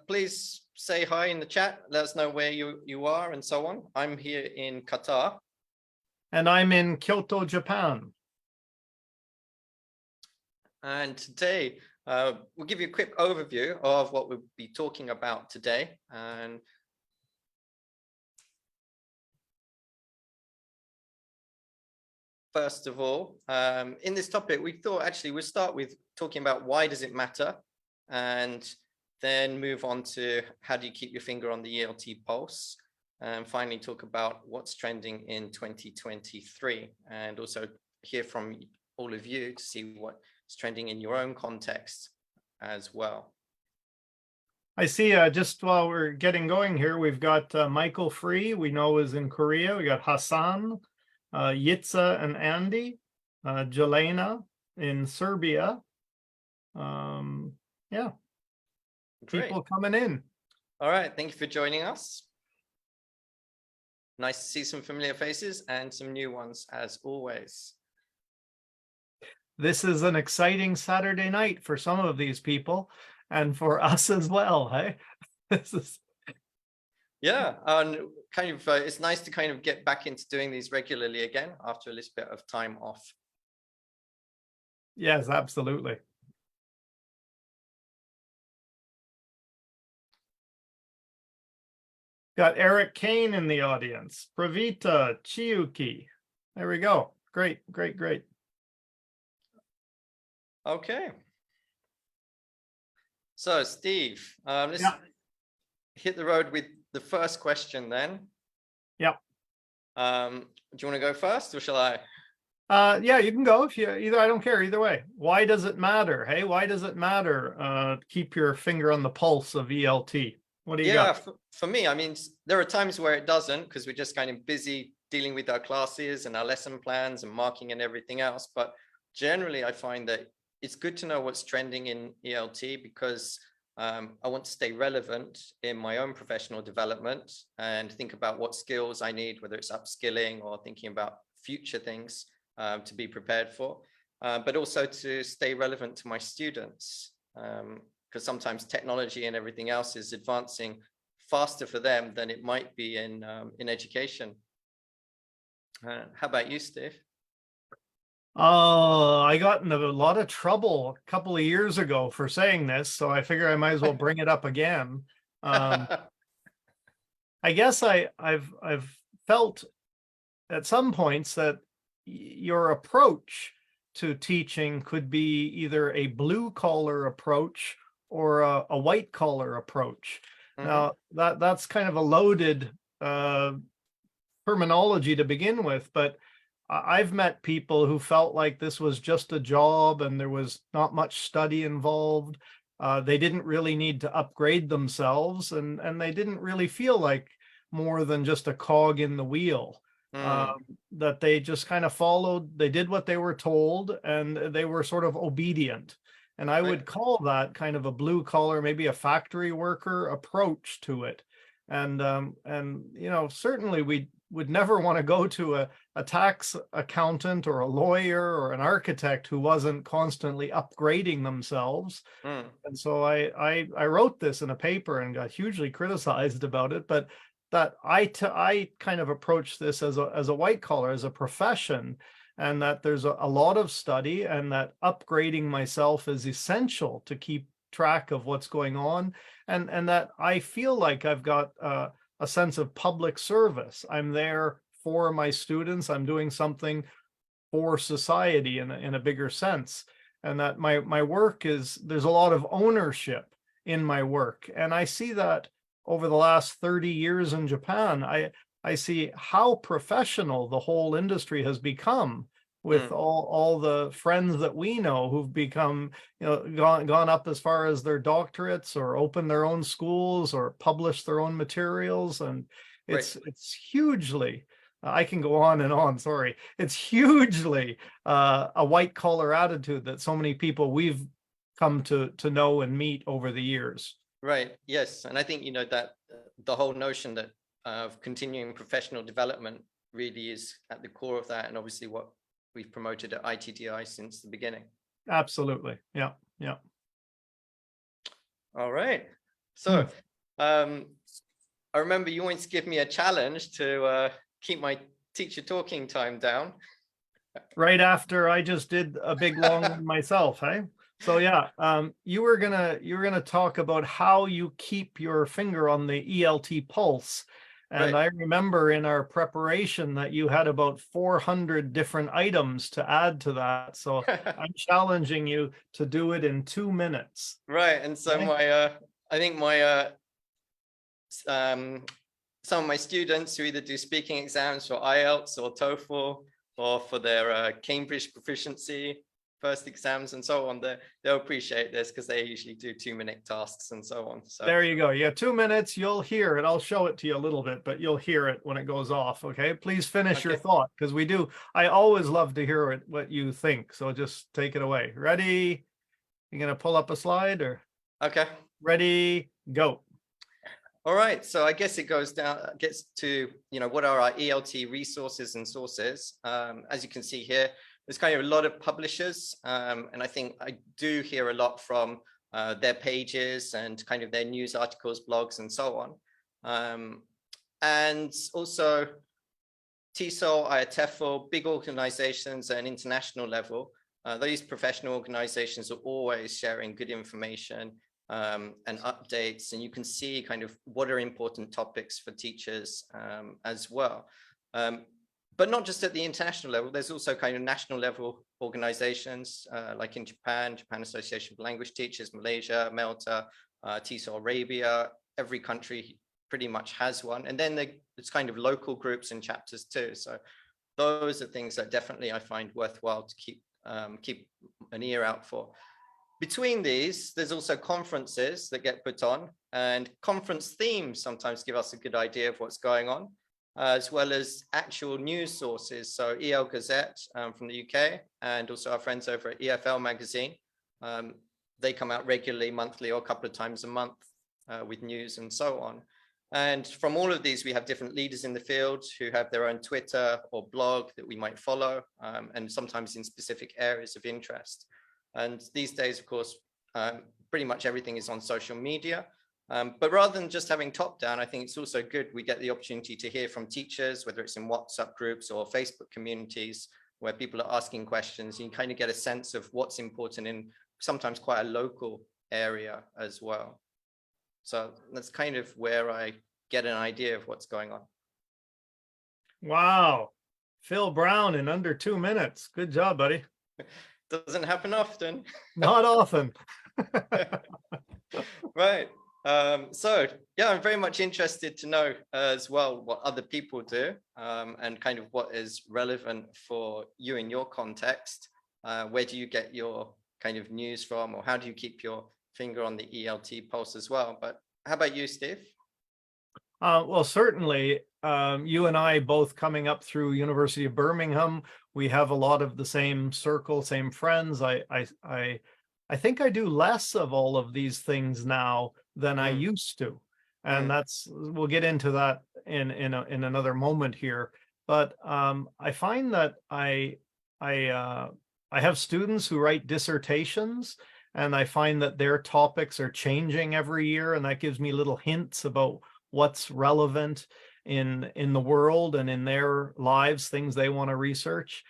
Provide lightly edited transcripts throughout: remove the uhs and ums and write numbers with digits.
Please say hi in the chat. Let us know where you are and so on. I'm here in Qatar. And I'm in Kyoto, Japan. And today, we'll give you a quick overview of what we'll be talking about today. And first of all, in this topic, we thought actually we'll start with talking about why does it matter, and then move on to how do you keep your finger on the ELT pulse, and finally talk about what's trending in 2023, and also hear from all of you to see what's trending in your own context as well. I see, just while we're getting going here, we've got Michael Free, we know is in Korea. We got Hassan, Yitza and Andy, Jelena in Serbia. Yeah, Great. people coming in. All right, thank you for joining us. Nice to see some familiar faces and some new ones as always. This is an exciting Saturday night for some of these people and for us as well, hey? This is... Yeah, and kind of it's nice to kind of get back into doing these regularly again after a little bit of time off. Yes, absolutely. Got Eric Kane in the audience, Pravita, Chiyuki. There we go. Great, great, great. Okay. So Steve, let's hit the road with the first question then. Yep. Do you want to go first or shall I? Yeah, you can go if you either. I don't care either way. Why does it matter? Hey, why does it matter? Keep your finger on the pulse of ELT. What do you got? For me, I mean, there are times where it doesn't because we're just kind of busy dealing with our classes and our lesson plans and marking and everything else. But generally, I find that it's good to know what's trending in ELT because I want to stay relevant in my own professional development and think about what skills I need, whether it's upskilling or thinking about future things to be prepared for, but also to stay relevant to my students. Because sometimes technology and everything else is advancing faster for them than it might be in education. How about you, Steve? I got in a lot of trouble a couple of years ago for saying this, so I figure I might as well bring it up again. I guess I've felt at some points that your approach to teaching could be either a blue collar approach or a white collar approach. Now that's kind of a loaded terminology to begin with, but I've met people who felt like this was just a job and there was not much study involved. They didn't really need to upgrade themselves and they didn't really feel like more than just a cog in the wheel. That they just kind of followed, they did what they were told and they were sort of obedient. And I would call that kind of a blue collar, maybe a factory worker approach to it. And you know, certainly we would never want to go to a tax accountant or a lawyer or an architect who wasn't constantly upgrading themselves. And so I wrote this in a paper and got hugely criticized about it, but that I kind of approach this as a white collar, as a profession, and that there's a lot of study and that upgrading myself is essential to keep track of what's going on, and that I feel like I've got a sense of public service. I'm there for my students. I'm doing something for society in a bigger sense, and that my work is, there's a lot of ownership in my work, and I see that over the last 30 years in Japan. I see how professional the whole industry has become with all the friends that we know who've become, you know, gone up as far as their doctorates or opened their own schools or published their own materials. And it's hugely, I can go on and on, sorry. It's hugely a white collar attitude that so many people we've come to know and meet over the years. Right. Yes. And I think, you know, that the whole notion that of continuing professional development really is at the core of that. And obviously what we've promoted at ITDI since the beginning. Absolutely. Yeah. Yeah. All right. So I remember you wanted to give me a challenge to keep my teacher talking time down. Right after I just did a big long one myself, hey? So yeah, you were gonna talk about how you keep your finger on the ELT pulse. And Right. I remember in our preparation that you had about 400 different items to add to that. So I'm challenging you to do it in 2 minutes. Right. And so Okay? I think my some of my students who either do speaking exams for IELTS or TOEFL or for their Cambridge proficiency first exams and so on, they'll appreciate this because they usually do 2-minute tasks and so on. So There you go. Yeah, 2 minutes, you'll hear it. I'll show it to you a little bit, but you'll hear it when it goes off. Okay, please finish your okay. thought, because I always love to hear what you think. So just take it away. Ready? You're gonna pull up a slide, or Okay. ready, go. All right, so I guess it gets to, what are our ELT resources and sources? As you can see here, there's kind of a lot of publishers, and I think I do hear a lot from their pages and kind of their news articles, blogs, and so on. And also TESOL, IATEFL, big organizations at an international level. Those professional organizations are always sharing good information and updates, and you can see kind of what are important topics for teachers as well. But not just at the international level, there's also kind of national level organizations like in Japan Association for Language Teachers, Malaysia, Malta, TESOL Arabia. Every country pretty much has one. And then it's kind of local groups and chapters too. So those are things that definitely I find worthwhile to keep an ear out for. Between these, there's also conferences that get put on, and conference themes sometimes give us a good idea of what's going on, as well as actual news sources. So EL Gazette from the UK, and also our friends over at EFL magazine. They come out regularly, monthly, or a couple of times a month with news and so on. And from all of these, we have different leaders in the field who have their own Twitter or blog that we might follow, and sometimes in specific areas of interest. And these days, of course, pretty much everything is on social media. But rather than just having top down, I think it's also good we get the opportunity to hear from teachers, whether it's in WhatsApp groups or Facebook communities where people are asking questions. You kind of get a sense of what's important in sometimes quite a local area as well. So that's kind of where I get an idea of what's going on. Wow. Phil Brown in under 2 minutes. Good job, buddy. Doesn't happen often. Not often. Right. So yeah, I'm very much interested to know as well what other people do and kind of what is relevant for you in your context. Where do you get your kind of news from, or how do you keep your finger on the ELT pulse as well? But how about you, Steve? Well, certainly, you and I both coming up through University of Birmingham, we have a lot of the same circle, same friends. I think I do less of all of these things now than I used to, and we'll get into that in another moment here. But I find that I have students who write dissertations, and I find that their topics are changing every year, and that gives me little hints about what's relevant in the world and in their lives, things they want to research.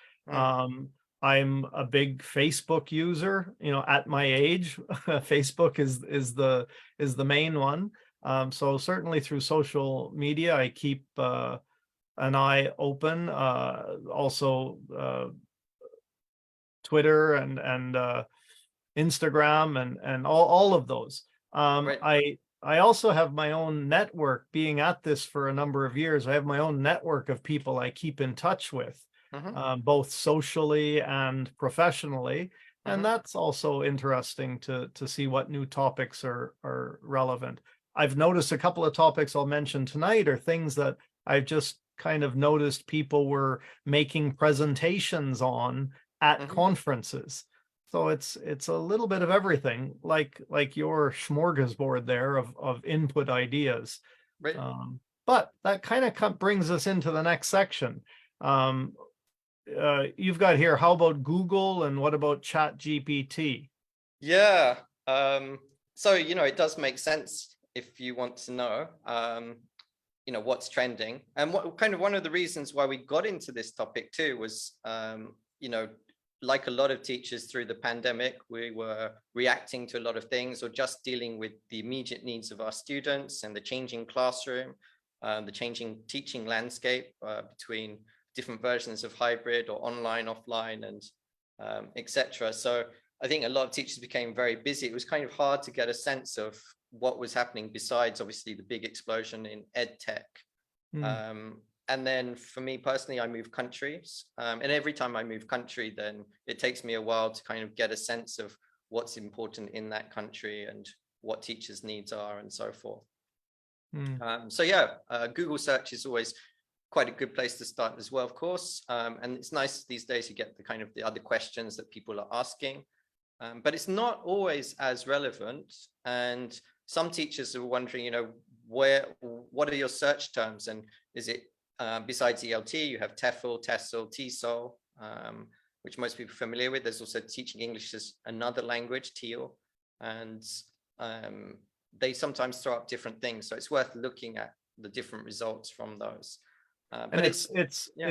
I'm a big Facebook user, at my age. Facebook is the main one. So certainly through social media, I keep an eye open. Also Twitter and Instagram and all of those. Right. I also have my own network. Being at this for a number of years, I have my own network of people I keep in touch with, both socially and professionally. And that's also interesting to see what new topics are relevant. I've noticed a couple of topics I'll mention tonight are things that I've just kind of noticed people were making presentations on at conferences. So it's a little bit of everything, like your smorgasbord there of input ideas. Right. But that kind of brings us into the next section. You've got here, how about Google and what about Chat GPT? Yeah. So, it does make sense if you want to know, you know, what's trending. And what kind of one of the reasons why we got into this topic too was, you know, like a lot of teachers through the pandemic, we were reacting to a lot of things or just dealing with the immediate needs of our students and the changing classroom, the changing teaching landscape between different versions of hybrid or online, offline, and etc. So I think a lot of teachers became very busy. It was kind of hard to get a sense of what was happening besides obviously the big explosion in ed tech. And then for me personally, I moved countries, and every time I move country, then it takes me a while to kind of get a sense of what's important in that country and what teachers' needs are and so forth. So yeah, Google search is always quite a good place to start as well, of course. And it's nice these days you get the kind of the other questions that people are asking, but it's not always as relevant. And some teachers are wondering, you know, what are your search terms? And is it besides ELT, you have TEFL, TESOL, TESOL, which most people are familiar with. There's also teaching English as another language, TEAL, and they sometimes throw up different things. So it's worth looking at the different results from those. But it's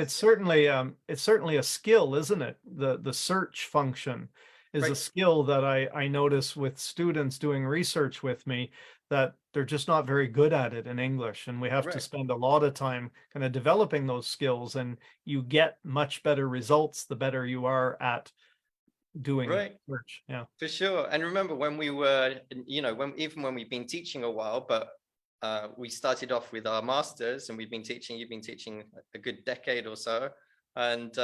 certainly a skill, isn't it? The search function is a skill that I notice with students doing research with me, that they're just not very good at it in English, and we have to spend a lot of time kind of developing those skills, and you get much better results the better you are at doing research. Yeah, for sure. And remember when we were, you know, even when we've been teaching a while, but we started off with our masters, and you've been teaching a good decade or so, and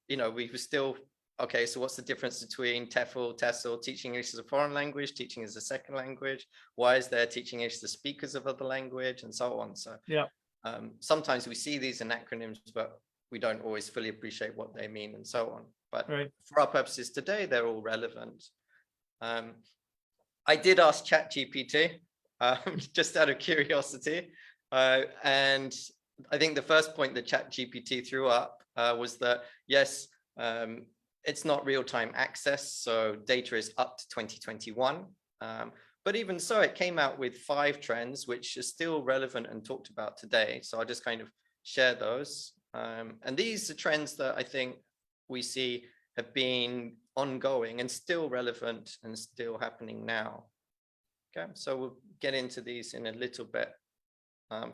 you know, we were still, okay, so what's the difference between TEFL, TESOL, teaching English as a foreign language, teaching as a second language? Why is there teaching English to speakers of other language, and so on? So yeah, sometimes we see these in acronyms, but we don't always fully appreciate what they mean and so on. But for our purposes today, they're all relevant. I did ask ChatGPT just out of curiosity, and I think the first point that ChatGPT threw up was that yes, it's not real-time access, so data is up to 2021. But even so, it came out with 5 trends, which are still relevant and talked about today. So I'll just kind of share those. And these are trends that I think we see have been ongoing and still relevant and still happening now. Okay, so we'll get into these in a little bit.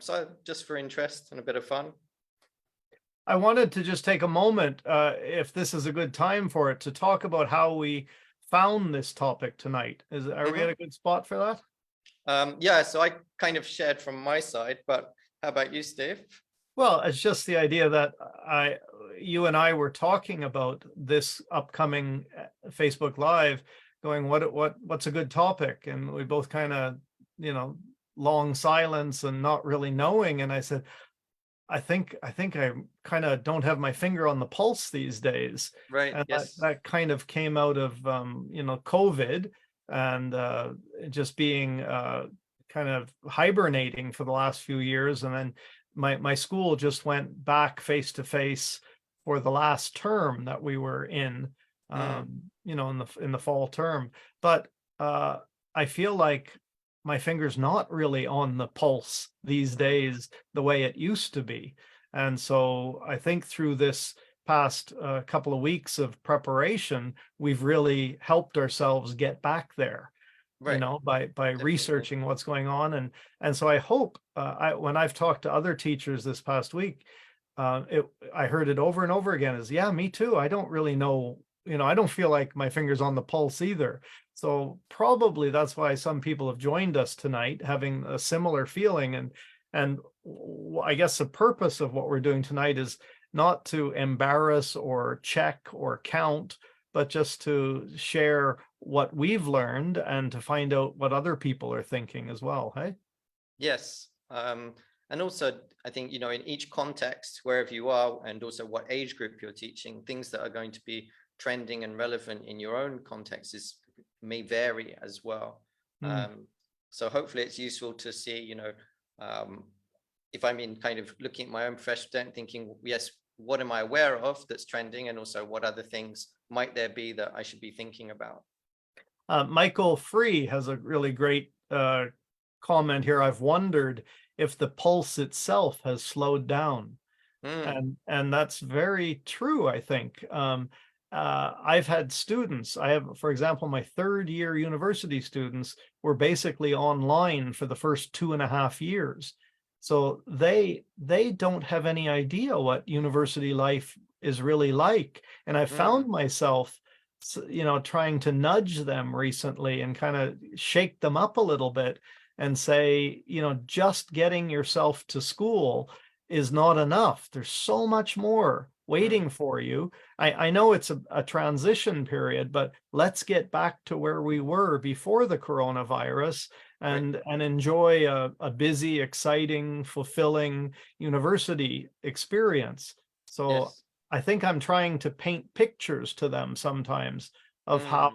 So just for interest and a bit of fun, I wanted to just take a moment, if this is a good time for it, to talk about how we found this topic tonight. Are we at a good spot for that? Yeah, so I kind of shared from my side, but how about you, Steve? Well, it's just the idea that you and I were talking about this upcoming Facebook Live, going, what's a good topic? And we both kind of, you know, long silence and not really knowing. And I said, I think I kind of don't have my finger on the pulse these days. Right. And yes. that kind of came out of you know, COVID, and just being kind of hibernating for the last few years. And then my school just went back face to face for the last term that we were in, you know, in the fall term. But I feel like my finger's not really on the pulse these days the way it used to be. And so I think through this past couple of weeks of preparation, we've really helped ourselves get back there, you know, by researching what's going on. And so I hope, when I've talked to other teachers this past week, I heard it over and over again is, yeah, me too. I don't really know, you know, I don't feel like my finger's on the pulse either. So probably that's why some people have joined us tonight, having a similar feeling. And I guess the purpose of what we're doing tonight is not to embarrass or check or count, but just to share what we've learned and to find out what other people are thinking as well. Hey? Yes. And also, I think, you know, in each context, wherever you are, and also what age group you're teaching, things that are going to be trending and relevant in your own context may vary as well. So hopefully it's useful to see, you know, if I'm in kind of looking at my own profession, thinking, yes, what am I aware of that's trending? And also what other things might there be that I should be thinking about? Michael Free has a really great comment here. I've wondered if the pulse itself has slowed down. And that's very true, I think. I've had students, I have, for example, my third year university students were basically online for the first 2.5 years. So they don't have any idea what university life is really like. And I found myself, trying to nudge them recently and kind of shake them up a little bit and say, just getting yourself to school is not enough. There's so much more waiting for you. I know it's a transition period, but let's get back to where we were before the coronavirus and enjoy a busy, exciting, fulfilling university experience. So Yes. I think I'm trying to paint pictures to them sometimes of how,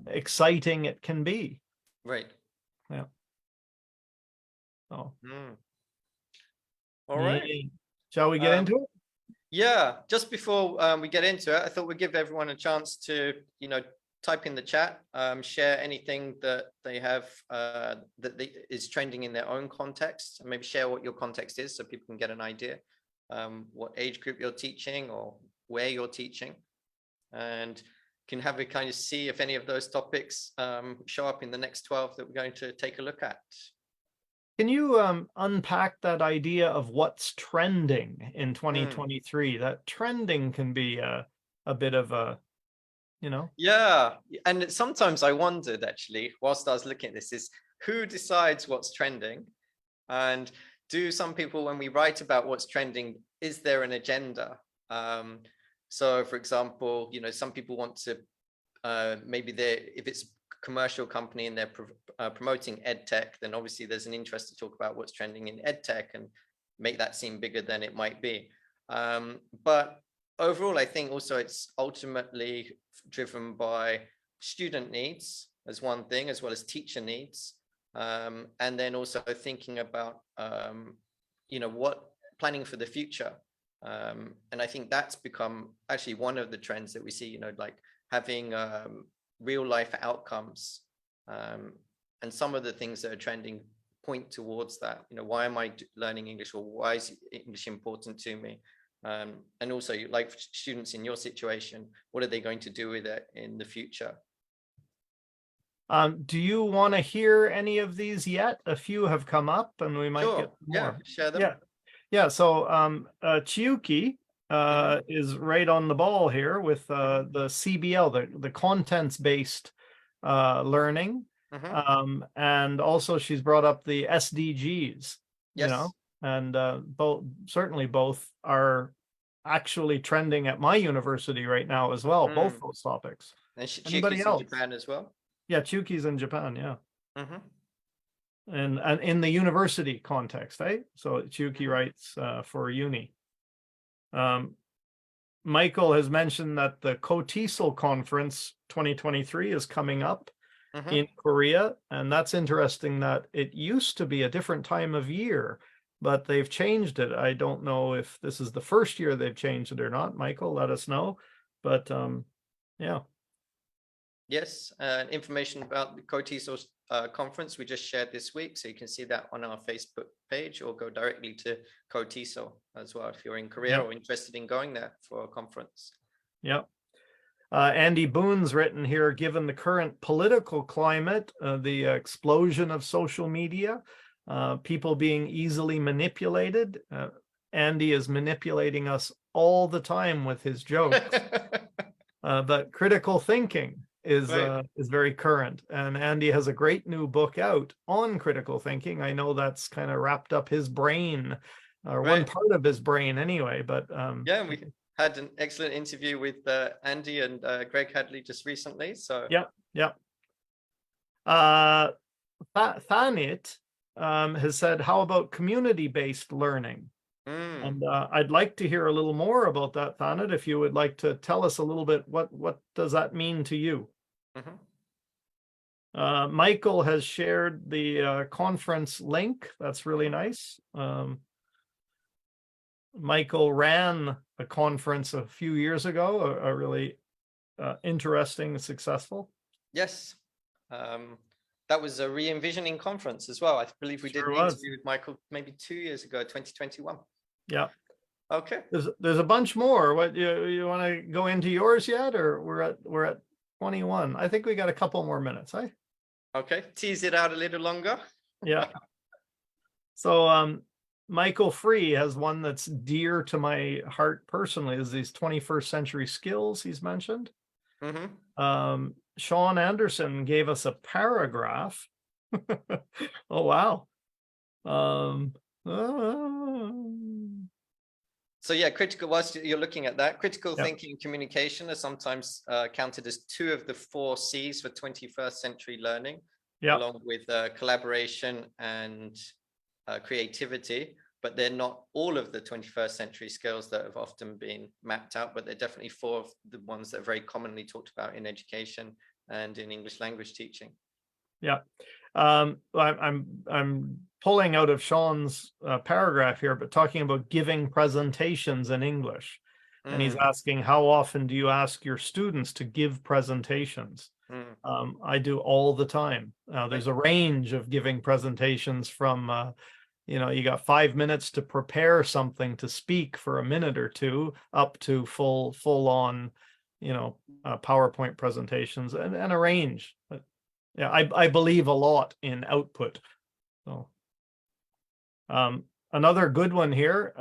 exciting it can be. Right. Yeah. So, All right. shall we get into it? Yeah, just before we get into it, I thought we'd give everyone a chance to, type in the chat, share anything that they have is trending in their own context, and maybe share what your context is so people can get an idea, what age group you're teaching or where you're teaching, and can have a kind of see if any of those topics show up in the next 12 that we're going to take a look at. Can you unpack that idea of what's trending in 2023? That trending can be a bit of a, Yeah, and sometimes I wondered actually, whilst I was looking at this, is who decides what's trending? And do some people, when we write about what's trending, is there an agenda? So for example, some people want to, maybe if it's commercial company and they're promoting ed tech, then obviously there's an interest to talk about what's trending in ed tech and make that seem bigger than it might be. But overall, I think also it's ultimately driven by student needs as one thing, as well as teacher needs. And then also thinking about, what planning for the future. And I think that's become actually one of the trends that we see, like having real life outcomes, and some of the things that are trending point towards that. Why am I learning English, or why is English important to me? And also, like students in your situation, what are they going to do with it in the future? Do you want to hear any of these yet? A few have come up and we might get more. Share them. Yeah. So Chiyuki is right on the ball here with the CBL, the contents-based learning. And also she's brought up the SDGs, and certainly both are actually trending at my university right now as well, both those topics. And Chiyuki's in Japan as well? Yeah, Chiyuki's in Japan, yeah. And in the university context, right? So Chiyuki writes for uni. Michael has mentioned that the COTESOL conference 2023 is coming up in Korea, and that's interesting that it used to be a different time of year, but they've changed it. I don't know if this is the first year they've changed it or not. Michael, let us know. But yeah. Yes, information about the COTESOL conference we just shared this week, so you can see that on our Facebook page, or go directly to COTESOL as well if you're in Korea or interested in going there for a conference. Yep. Andy Boone's written here, given the current political climate, the explosion of social media, people being easily manipulated. Andy is manipulating us all the time with his jokes. But critical thinking is very current, and Andy has a great new book out on critical thinking. I know that's kind of wrapped up his brain, or one part of his brain anyway. But yeah, we had an excellent interview with Andy and Greg Hadley just recently. So Thanit has said, how about community-based learning? And I'd like to hear a little more about that, Thanit, if you would like to tell us a little bit, what does that mean to you? Michael has shared the conference link. That's really nice. Michael ran a conference a few years ago, a really interesting, successful. Yes. That was a re-envisioning conference as well. I believe we did Sure an was. interview with Michael maybe 2 years ago, 2021. Yeah. Okay. There's a bunch more. What you want to go into yours yet, or we're at 21? I think we got a couple more minutes. Okay. Tease it out a little longer. Yeah. So Michael Free has one that's dear to my heart personally, is these 21st century skills he's mentioned. Sean Anderson gave us a paragraph. Oh wow. So yeah, whilst you're looking at that, critical Yeah. thinking and communication are sometimes counted as 2 of the 4 C's for 21st century learning, Yeah. along with collaboration and creativity, but they're not all of the 21st century skills that have often been mapped out, but they're definitely 4 of the ones that are very commonly talked about in education and in English language teaching. Yeah. I'm pulling out of Sean's paragraph here, but talking about giving presentations in English. And he's asking, how often do you ask your students to give presentations? I do all the time. There's a range of giving presentations from, you got 5 minutes to prepare something to speak for a minute or two, up to full on, PowerPoint presentations, and a range. But yeah, I believe a lot in output. So another good one here,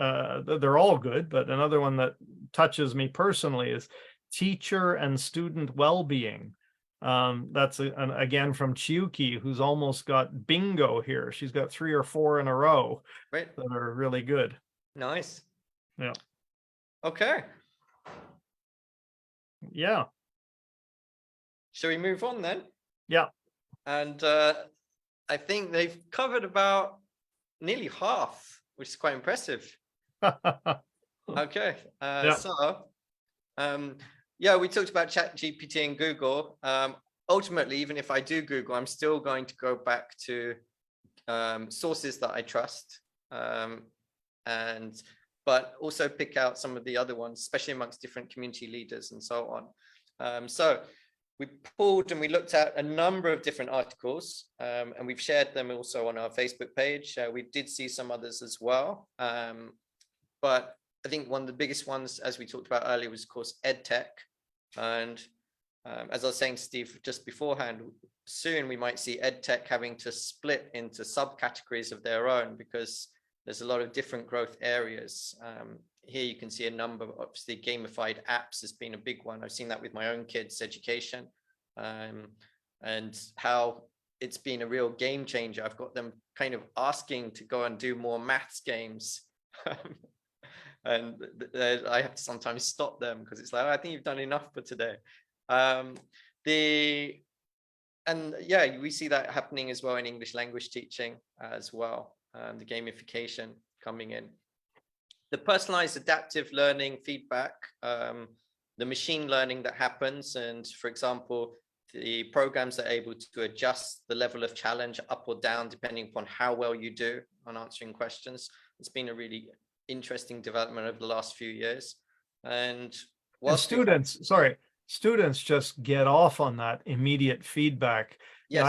they're all good, but another one that touches me personally is teacher and student well-being. That's again from Chiuki, who's almost got bingo here. She's got 3 or 4 in a row that are really good. Nice. Yeah. Okay. Yeah. Shall we move on then? Yeah. And I think they've covered about nearly half, which is quite impressive. Okay. Yeah. So, yeah, we talked about ChatGPT and Google. Ultimately, even if I do Google, I'm still going to go back to sources that I trust, but also pick out some of the other ones, especially amongst different community leaders and so on. So we pulled and we looked at a number of different articles, and we've shared them also on our Facebook page. We did see some others as well, but I think one of the biggest ones, as we talked about earlier, was of course EdTech. And as I was saying to Steve just beforehand, soon we might see EdTech having to split into subcategories of their own, because there's a lot of different growth areas. Here you can see a number, obviously gamified apps has been a big one. I've seen that with my own kids' education, and how it's been a real game changer. I've got them kind of asking to go and do more maths games. And I have to sometimes stop them because it's like, oh, I think you've done enough for today. And yeah, we see that happening as well in English language teaching as well. The gamification coming in, the personalized adaptive learning feedback, the machine learning that happens. And for example, the programs are able to adjust the level of challenge up or down, depending upon how well you do on answering questions. It's been a really interesting development over the last few years. And students just get off on that immediate feedback. Yes.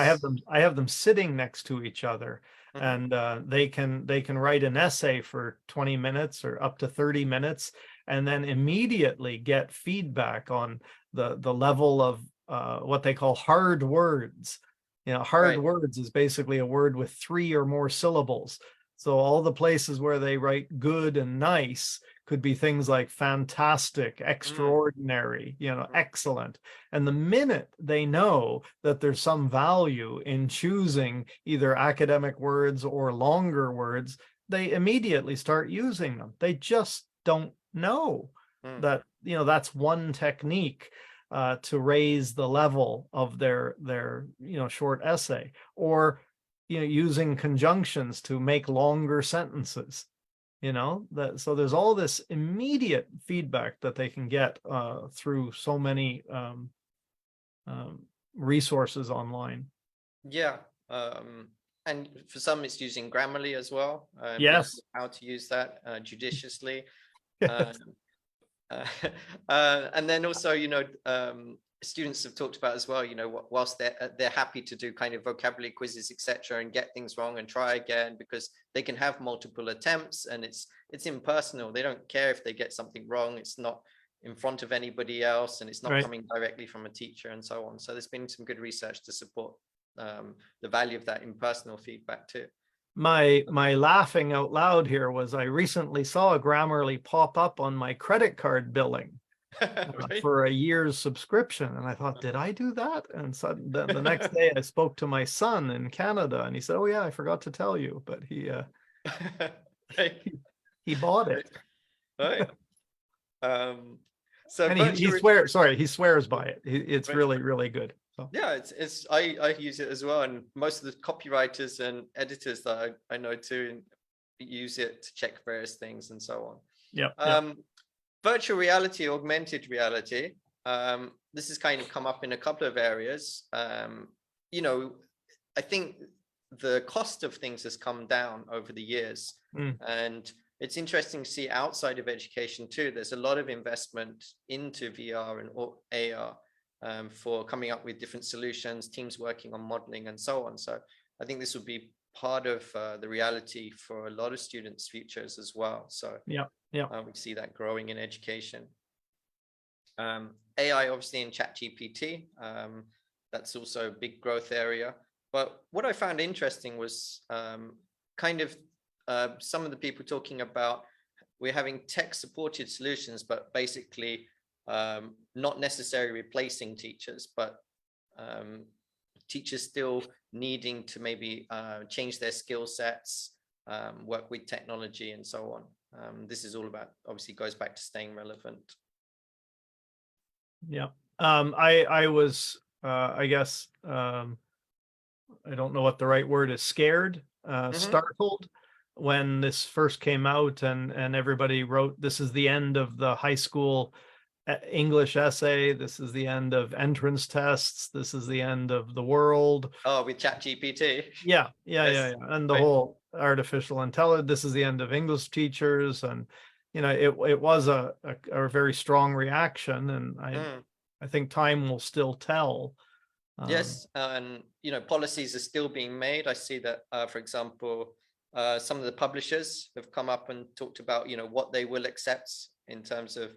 I have them sitting next to each other, and they can write an essay for 20 minutes or up to 30 minutes, and then immediately get feedback on the level of what they call hard words. Hard words is basically a word with 3 or more syllables. So all the places where they write good and nice could be things like fantastic, extraordinary, excellent. And the minute they know that there's some value in choosing either academic words or longer words, they immediately start using them. They just don't know that, that's one technique to raise the level of their short essay, or using conjunctions to make longer sentences. So there's all this immediate feedback that they can get through so many resources online. Yeah. And for some, it's using Grammarly as well. Yes. How to use that judiciously. And then also, students have talked about as well, you know, whilst they're happy to do kind of vocabulary quizzes, etc., and get things wrong and try again, because they can have multiple attempts and it's impersonal. They don't care if they get something wrong. It's not in front of anybody else, and it's not Right. coming directly from a teacher and so on. So there's been some good research to support the value of that impersonal feedback too. My laughing out loud here was I recently saw Grammarly pop up on my credit card billing Right? for a year's subscription, and I thought, did I do that? And so the next day I spoke to my son in Canada, and he said, "Oh yeah, I forgot to tell you," but Right. he bought it. Right. So And he virtual swears, sorry, he swears by it. It's Right. really, really good. So Yeah, it's I use it as well, and most of the copywriters and editors that I know too use it to check various things and so on. yeah. Virtual reality, augmented reality. This has kind of come up in a couple of areas. You know, I think the cost of things has come down over the years, and it's interesting to see outside of education too. There's a lot of investment into VR and AR for coming up with different solutions, teams working on modeling and so on. So I think this would be part of the reality for a lot of students' futures as well. So yeah. we see that growing in education. AI, obviously, in ChatGPT, that's also a big growth area. But what I found interesting was kind of some of the people talking about we're having tech-supported solutions, but basically not necessarily replacing teachers, but teachers still needing to maybe change their skill sets, work with technology and so on. This is all about, obviously goes back to staying relevant. Yeah. I was, I guess, I don't know what the right word is, scared, startled when this first came out, and everybody wrote, this is the end of the high school English essay. This is the end of entrance tests. This is the end of the world. Oh, with ChatGPT. Yeah. Yes. And the Right. whole artificial intelligence. This is the end of English teachers, and it was a very strong reaction, and I think time will still tell. Yes, and policies are still being made. I see that, for example, some of the publishers have come up and talked about what they will accept in terms of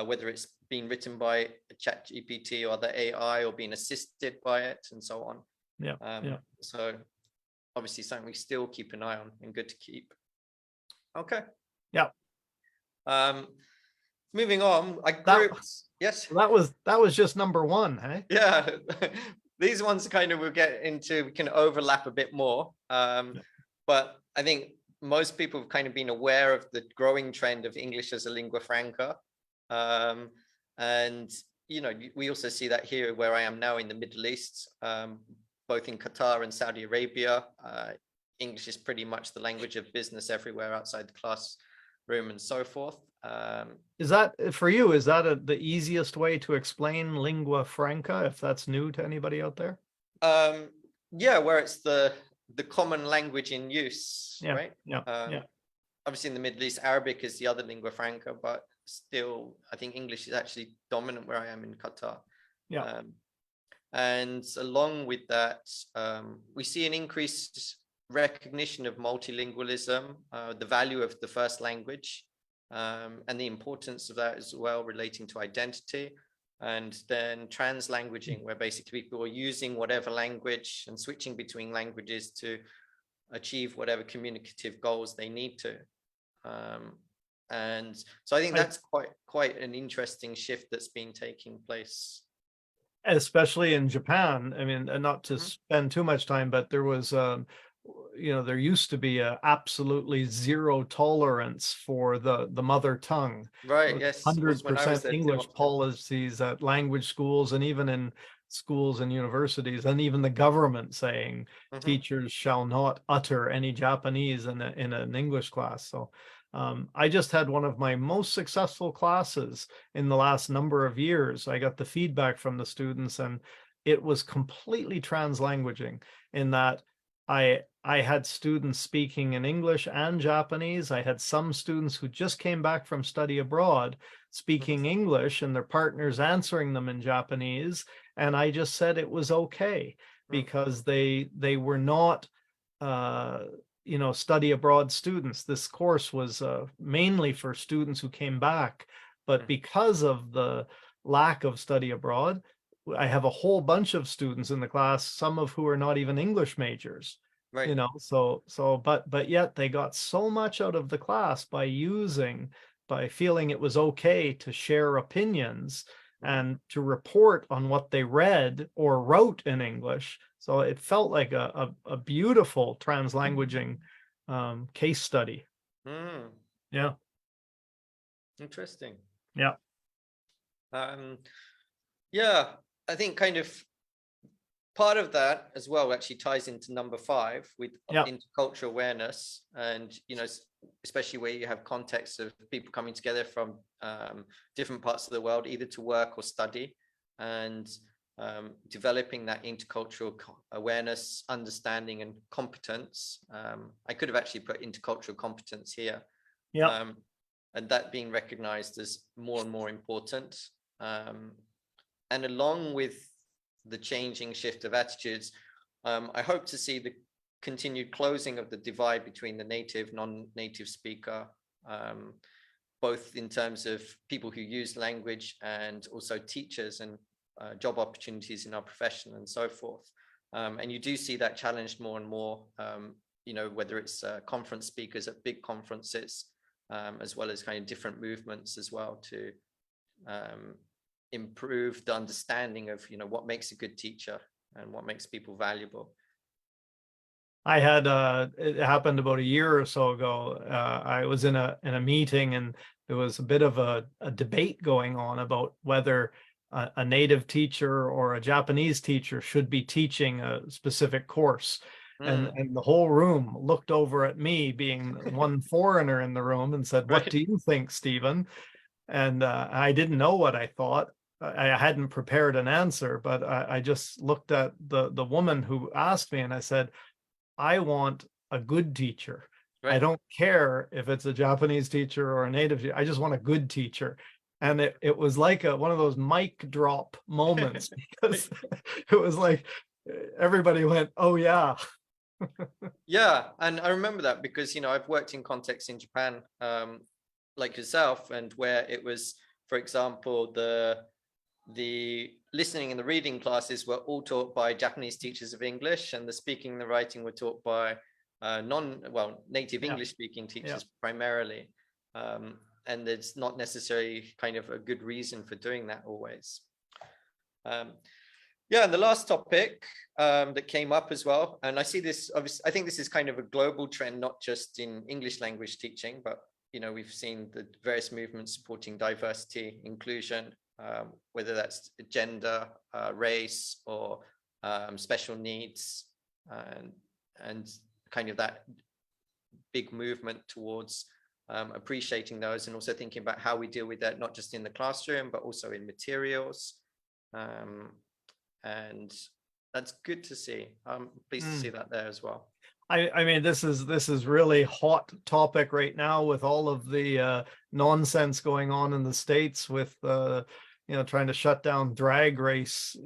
whether it's being written by ChatGPT or the AI or being assisted by it and so on. Yeah. So obviously something we still keep an eye on and good to keep. Okay. Yeah. Moving on, yes. That was just number one, hey? Yeah. These ones kind of we'll get into, we can overlap a bit more. But I think most people have kind of been aware of the growing trend of English as a lingua franca. And we also see that here where I am now in the Middle East, both in Qatar and Saudi Arabia. English is pretty much the language of business everywhere outside the classroom and so forth. Is that for you? Is that the easiest way to explain lingua franca, if that's new to anybody out there? Yeah, where it's the common language in use, right? Yeah. Obviously in the Middle East, Arabic is the other lingua franca, but still I think English is actually dominant where I am in Qatar. Yeah. And along with that, we see an increased recognition of multilingualism, the value of the first language, and the importance of that as well, relating to identity. And then translanguaging, where basically people are using whatever language and switching between languages to achieve whatever communicative goals they need to. And so I think that's quite an interesting shift that's been taking place. Especially in Japan. I mean, not to spend too much time, but there was there used to be a absolutely zero tolerance for the mother tongue. Right. Yes. 100% English policies at language schools, and even in schools and universities, and even the government saying teachers shall not utter any Japanese in an English class. So I just had one of my most successful classes in the last number of years. I got the feedback from the students, and it was completely translanguaging in that I had students speaking in English and Japanese. I had some students who just came back from study abroad speaking English and their partners answering them in Japanese. And I just said it was okay because they were not study abroad students. This course was mainly for students who came back, but because of the lack of study abroad, I have a whole bunch of students in the class, some of who are not even English majors. Right. But yet they got so much out of the class by feeling it was okay to share opinions and to report on what they read or wrote in English. So it felt like a beautiful translanguaging case study. Yeah. Interesting. Yeah. Yeah, I think kind of part of that as well actually ties into number 5 with intercultural awareness, and especially where you have contexts of people coming together from different parts of the world, either to work or study, and developing that intercultural awareness, understanding, and competence. I could have actually put intercultural competence here. And that being recognized as more and more important. And along with the changing shift of attitudes, I hope to see the continued closing of the divide between the native, non-native speaker, both in terms of people who use language and also teachers and job opportunities in our profession and so forth. And you do see that challenged more and more, whether it's conference speakers at big conferences, as well as kind of different movements as well to improve the understanding of what makes a good teacher and what makes people valuable. I had it happened about a year or so ago. I was in a meeting, and there was a bit of a debate going on about whether a native teacher or a Japanese teacher should be teaching a specific course. And the whole room looked over at me, being one foreigner in the room, and said, "What do you think, Stephen?" And I didn't know what I thought. I hadn't prepared an answer, but I just looked at the woman who asked me, and I said, "I want a good teacher. I don't care if it's a Japanese teacher or a native teacher. I just want a good teacher." And it was like one of those mic drop moments, because it was like everybody went, "Oh yeah." Yeah, and I remember that because I've worked in contexts in Japan, like yourself, and where it was, for example, the listening and the reading classes were all taught by Japanese teachers of English, and the speaking and the writing were taught by native English speaking teachers primarily. And it's not necessarily kind of a good reason for doing that always. Yeah, and the last topic that came up as well, and I see this, obviously, I think this is kind of a global trend, not just in English language teaching, but we've seen the various movements supporting diversity, inclusion, whether that's gender, race, or special needs, and kind of that big movement towards appreciating those, and also thinking about how we deal with that, not just in the classroom, but also in materials. And that's good to see. I'm pleased to see that there as well. I mean, this is really hot topic right now with all of the nonsense going on in the States with trying to shut down drag race,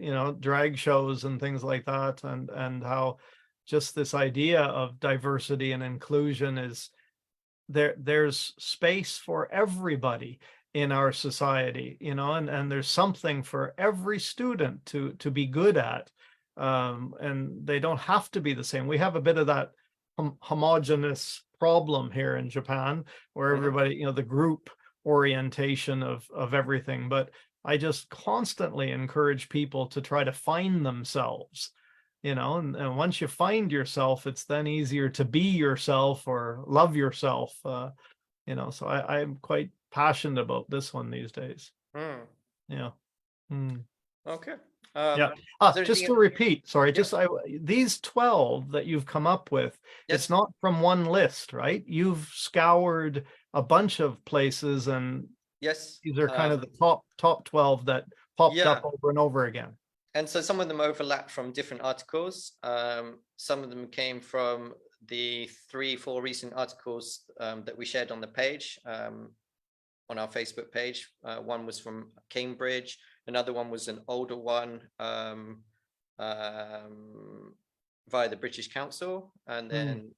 drag shows and things like that, and how just this idea of diversity and inclusion is there's space for everybody in our society, and there's something for every student to be good at. And they don't have to be the same. We have a bit of that homogenous problem here in Japan, where everybody, the group orientation of everything. But I just constantly encourage people to try to find themselves, and once you find yourself, it's then easier to be yourself or love yourself. So I'm quite passionate about this one these days. Yeah. Okay. Yeah. Just to repeat, sorry, these 12 that you've come up with, it's not from one list, right? You've scoured a bunch of places, and these are kind of the top 12 that popped up over and over again. And so some of them overlap from different articles. Some of them came from the 3-4 recent articles that we shared on the page, on our Facebook page. One was from Cambridge. Another one was an older one via the British Council. And then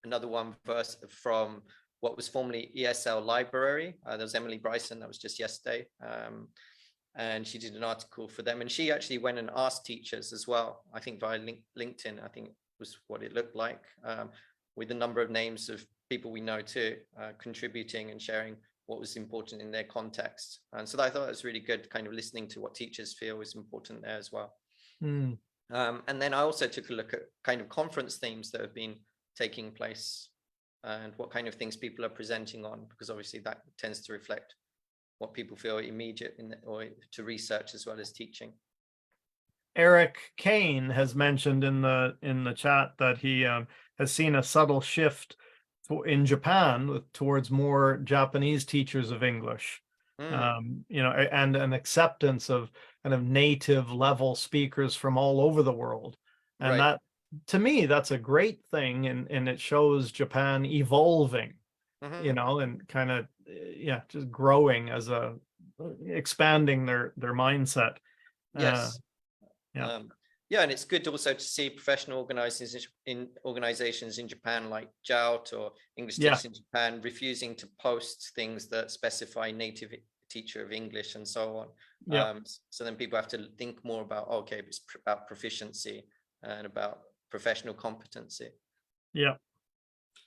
another one from what was formerly ESL Library. There was Emily Bryson, that was just yesterday. And she did an article for them. And she actually went and asked teachers as well, I think via LinkedIn, I think was what it looked like, with a number of names of people we know too, contributing and sharing what was important in their context. And so I thought it was really good, kind of listening to what teachers feel is important there as well. And then I also took a look at kind of conference themes that have been taking place and what kind of things people are presenting on, because obviously that tends to reflect what people feel immediate or to research as well as teaching. Eric Kane has mentioned in the chat that he has seen a subtle shift in Japan towards more Japanese teachers of English, you know, and an acceptance of kind of native level speakers from all over the world. And that, to me, that's a great thing. And it shows Japan evolving, you know, and kind of, yeah, just growing as expanding their mindset. Yes. Yeah. Yeah, and it's good also to see professional organizations in Japan like JOUT or English Teachers in Japan refusing to post things that specify native teacher of English and so on. So then people have to think more about, okay, it's about proficiency and about professional competency. Yeah.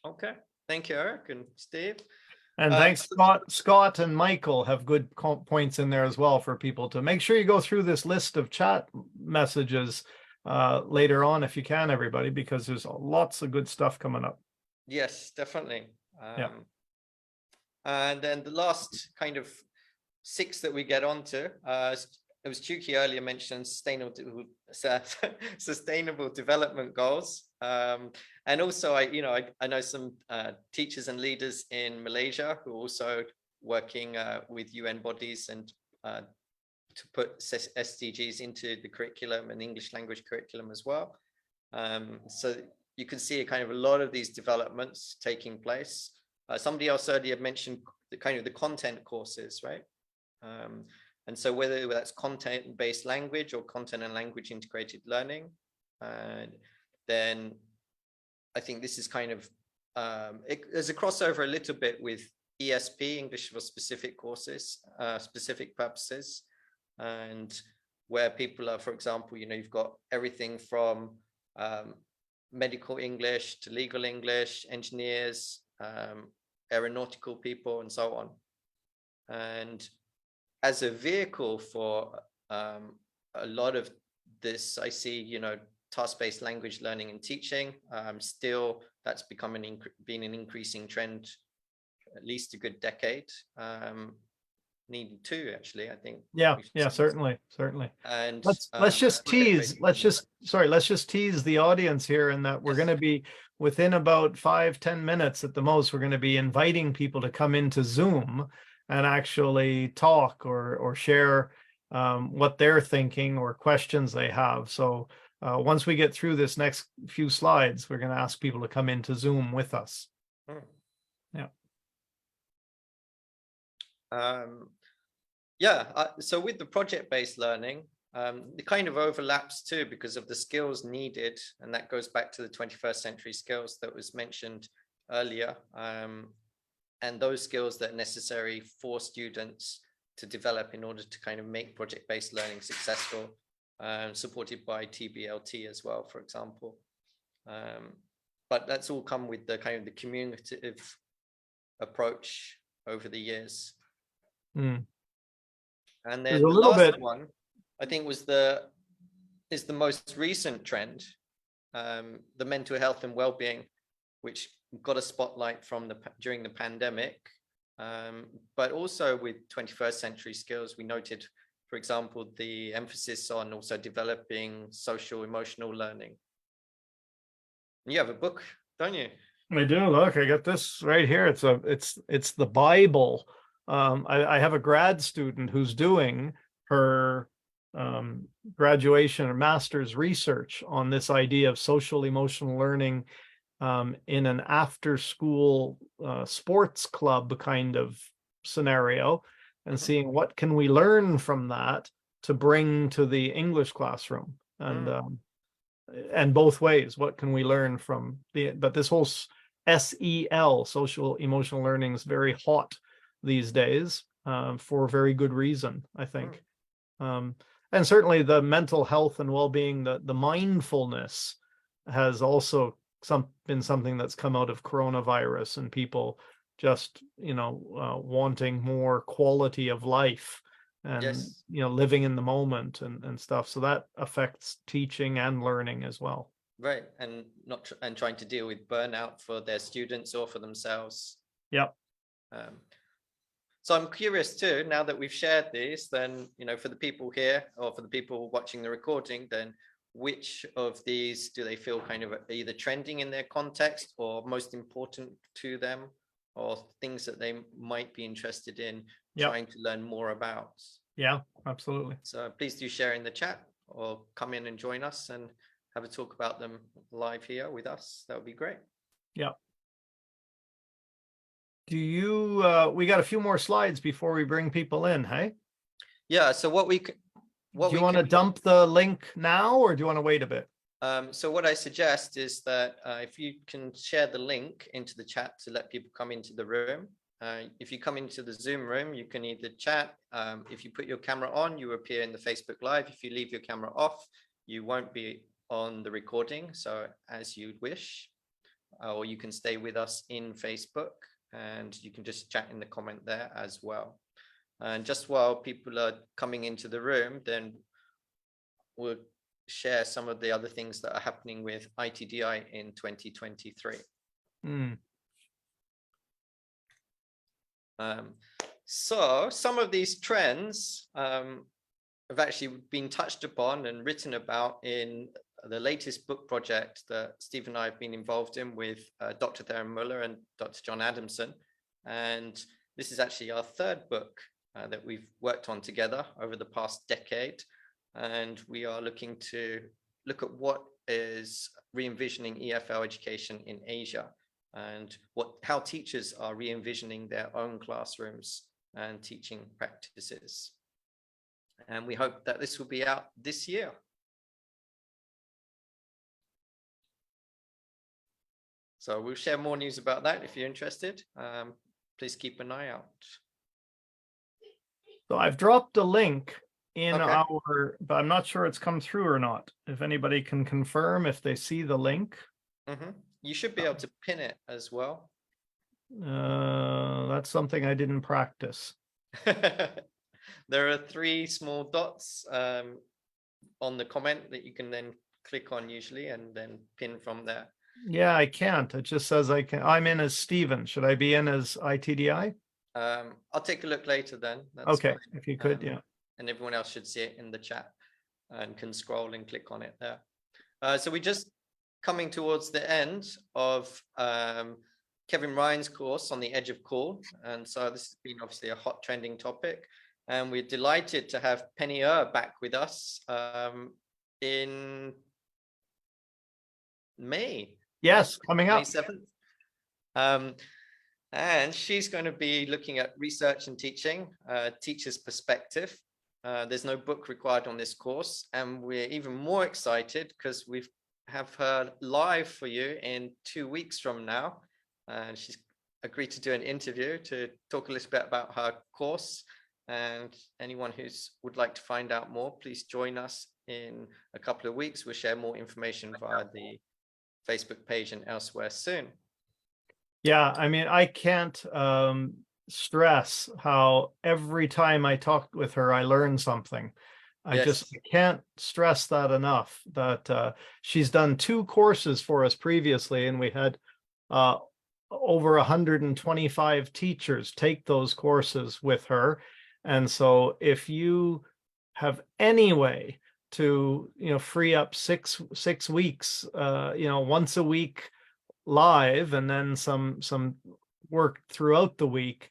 Okay. Thank you, Eric and Steve. And thanks, Scott and Michael have good points in there as well for people to make sure you go through this list of chat messages later on if you can, everybody, because there's lots of good stuff coming up. Yes, definitely. And then the last kind of 6 that we get onto, it was Chuki earlier mentioned sustainable development goals. And also, I know some teachers and leaders in Malaysia who are also working with UN bodies and to put SDGs into the curriculum and English language curriculum as well. So you can see a lot of these developments taking place. Somebody else earlier mentioned the content courses, right? And so whether that's content-based language or content and language integrated learning, then I think this is there's a crossover a little bit with ESP, English for specific courses, specific purposes, and where people are, for example, you've got everything from medical English to legal English, engineers, aeronautical people, and so on. And as a vehicle for a lot of this, I see, task-based language learning and teaching. Still, that's been an increasing trend, at least a good decade. Needed to, actually, I think. Yeah, certainly. And let's just tease the audience here, in that we're going to be, within about 5-10 minutes at the most, we're going to be inviting people to come into Zoom and actually talk or share what they're thinking or questions they have. So once we get through this next few slides, we're going to ask people to come into Zoom with us. So with the project-based learning, it kind of overlaps too because of the skills needed, and that goes back to the 21st century skills that was mentioned earlier. And those skills that are necessary for students to develop in order to make project-based learning successful, supported by TBLT as well, for example. But that's all come with the the communicative approach over the years. And then the last one, I think, is the most recent trend, the mental health and well-being, which got a spotlight during the pandemic, but also with 21st century skills. We noted, for example, the emphasis on also developing social emotional learning. And you have a book, don't you? I do. Look, I got this right here. It's the Bible. I have a grad student who's doing her graduation or master's research on this idea of social emotional learning in an after school sports club kind of scenario, and seeing what can we learn from that to bring to the English classroom, and both ways, what can we learn from but this whole SEL, social emotional learning, is very hot these days, for a very good reason, I think. And certainly the mental health and well-being, the mindfulness has also been something that's come out of coronavirus, and people just, wanting more quality of life, and, Yes. living in the moment and stuff. So that affects teaching and learning as well. Right. And not and trying to deal with burnout for their students or for themselves. Yep. So I'm curious too, now that we've shared these, then, for the people here or for the people watching the recording, then which of these do they feel kind of either trending in their context or most important to them, or things that they might be interested in trying to learn more about? Yeah, absolutely. So please do share in the chat or come in and join us and have a talk about them live here with us. That would be great. Yeah. Do you, we got a few more slides before we bring people in, hey? Yeah, so do you want to dump the link now, or do you want to wait a bit? So what I suggest is that if you can share the link into the chat to let people come into the room. If you come into the Zoom room, you can either chat. If you put your camera on, you appear in the Facebook Live. If you leave your camera off, you won't be on the recording. So as you wish, or you can stay with us in Facebook, and you can just chat in the comment there as well. And just while people are coming into the room, then we'll share some of the other things that are happening with ITDI in 2023. So some of these trends have actually been touched upon and written about in the latest book project that Steve and I have been involved in with Dr. Theron Muller and Dr. John Adamson. And this is actually our third book that we've worked on together over the past decade. And we are looking to look at what is re-envisioning EFL education in Asia, and how teachers are re-envisioning their own classrooms and teaching practices. And we hope that this will be out this year. So we'll share more news about that if you're interested. Please keep an eye out. So I've dropped a link in but I'm not sure it's come through or not. If anybody can confirm if they see the link. You should be able to pin it as well. That's something I didn't practice. There are 3 small dots on the comment that you can then click on usually, and then pin from there. Yeah, I can't. It just says I'm in as Steven. Should I be in as ITDI? I'll take a look later then. That's okay, fine. if you could, yeah. And everyone else should see it in the chat and can scroll and click on it there. So we're just coming towards the end of Kevin Ryan's course on the edge of cool. And so this has been obviously a hot trending topic. And we're delighted to have Penny back with us in May. Yes, coming up. May 7th. And she's going to be looking at research and teaching, teacher's perspective. There's no book required on this course. And we're even more excited because we have her live for you in 2 weeks from now. And she's agreed to do an interview to talk a little bit about her course. And anyone who would like to find out more, please join us in a couple of weeks. We'll share more information via the Facebook page and elsewhere soon. Yeah, I mean, I can't stress how every time I talk with her, I learn something. I just can't stress that enough, that she's done 2 courses for us previously, and we had over 125 teachers take those courses with her. And so if you have any way to, free up six weeks, once a week live, and then some work throughout the week,